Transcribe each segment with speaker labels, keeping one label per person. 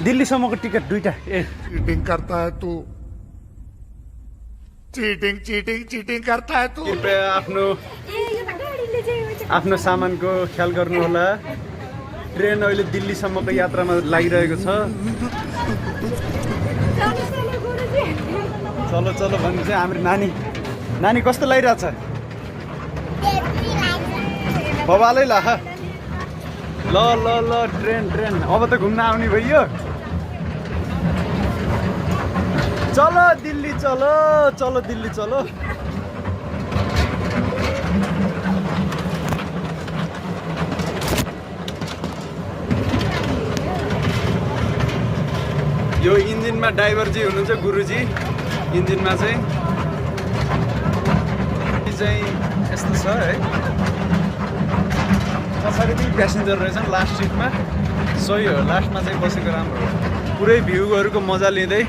Speaker 1: दिल्लीसम्मको ticket दुईटा ए
Speaker 2: cheating करता है तू चीटिंग चीटिंग चीटिंग करता है तू
Speaker 1: कृपया आफ्नो सामानको ख्याल गर्नु होला ट्रेन अहिले दिल्लीसम्मको यात्रामा लागिरहेको छ चलो चलो भन्नु चाहिँ हाम्रो नानी कस्तो लागिरहेछ बबालै ल ल ल ल ट्रेन अब त घुम्न आउने भइयो चलो दिल्ली चलो दिल्ली चलो यो इन्जिनमा ड्राइभर जी हुनुहुन्छ गुरुजी इन्जिनमा चाहिँ यस्तो छ है पछाडि पनि प्यासेन्जर रहेछन् लास्ट सिटमा सही हो लास्टमा चाहिँ बसेको राम्रो हो पुरै भ्यूहरूको मजा लिँदै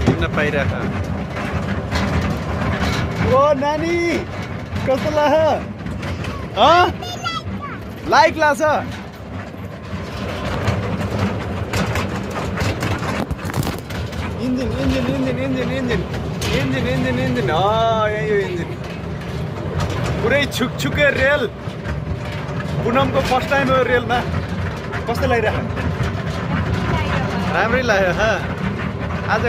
Speaker 1: हिँड्न पाइरहेको ओ नानी कस्तो लाग्छ लाइक लाग्छ इन्जिन यही हो इन्जिन पुरै छुकछुके रेल पुनमको फर्स्ट टाइम हो रेलमा कस्तो लागिरहेको राम्रै लाग्यो आज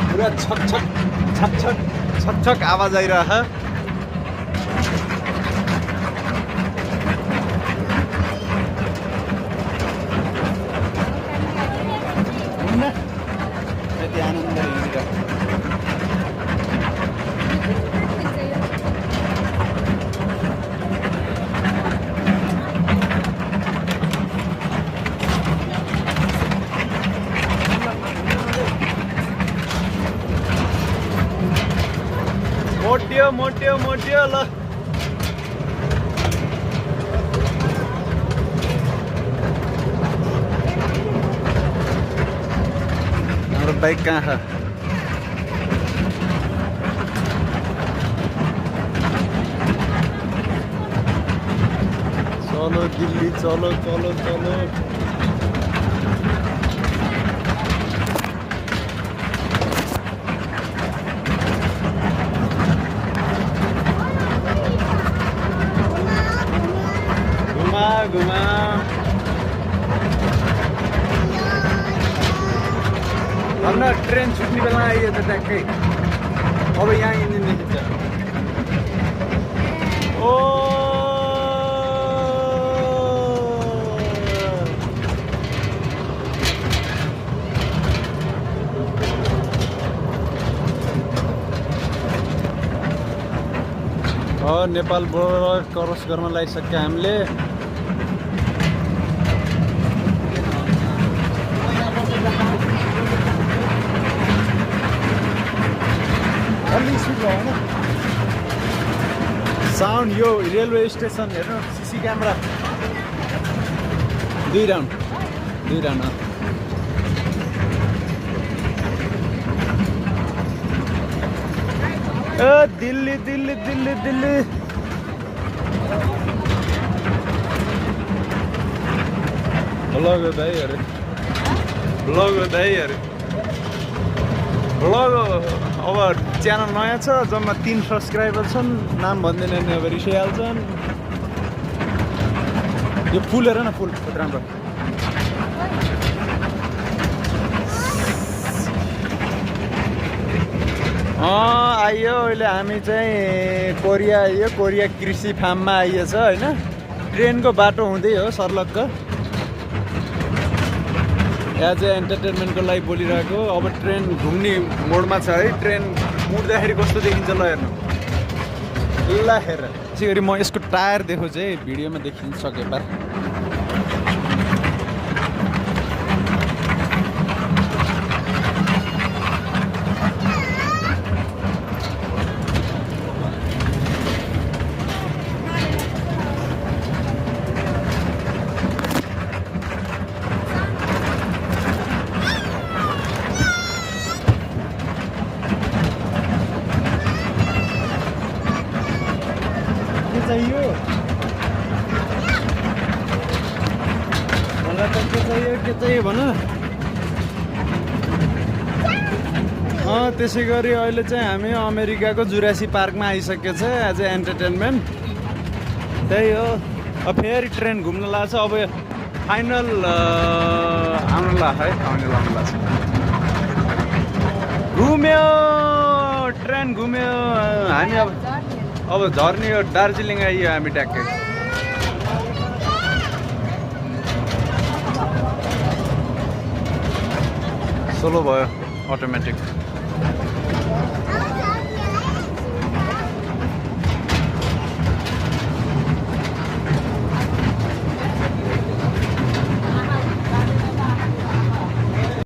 Speaker 1: पुरा छक आवाज आइरह आनन्द मोटियो ल हाम्रो बाइक कहाँ छ चलो दिल्ली चलो घुमा हाम्रो ट्रेन छुट्ने बेला आइयो त ट्याक्कै अब यहाँ इन्जिन देखिन्छ ओ नेपाल बोर्डर क्रस गर्न लागिसक्यो हामीले साउन्ड यो रेलवे स्टेसन हेर्नु सीसी क्यामेरा दुई राउन्ड दिल्ली ब्लग अब च्यानल नयाँ छ जम्मा 3 सब्सक्राइबर छन् नाम भन्दैन नि अब रिसाइहाल्छन् यो फुल हेर न फुल राम्रो आइयो अहिले हामी चाहिँ कोरिया कृषि फार्ममा आइएछ होइन ट्रेनको बाटो हुँदै हो सर्लक्क यहाँ चाहिँ एन्टरटेनमेन्टको लागि बोलिरहेको अब ट्रेन घुम्ने मोडमा छ है ट्रेन मुड्दाखेरि कस्तो देखिन्छ ल हेर्नु ल हेर त्यसै गरी म यसको टायर देखो चाहिँ भिडियोमा देखिन सके बार चाहियो मलाई त के चाहियो भन त्यसै गरी अहिले चाहिँ हामी अमेरिकाको जुरासी पार्कमा आइसकेको छ एज ए एन्टरटेनमेन्ट त्यही हो अब फेरि ट्रेन घुम्न लाग्छ अब फाइनल आउनु लाग्छ है आउनु लाग्छ घुम्यो ट्रेन घुम्यो हामी अब झर्ने यो दार्जिलिङ आइयो हामी ट्याक्कै सोलो भयो अटोमेटिक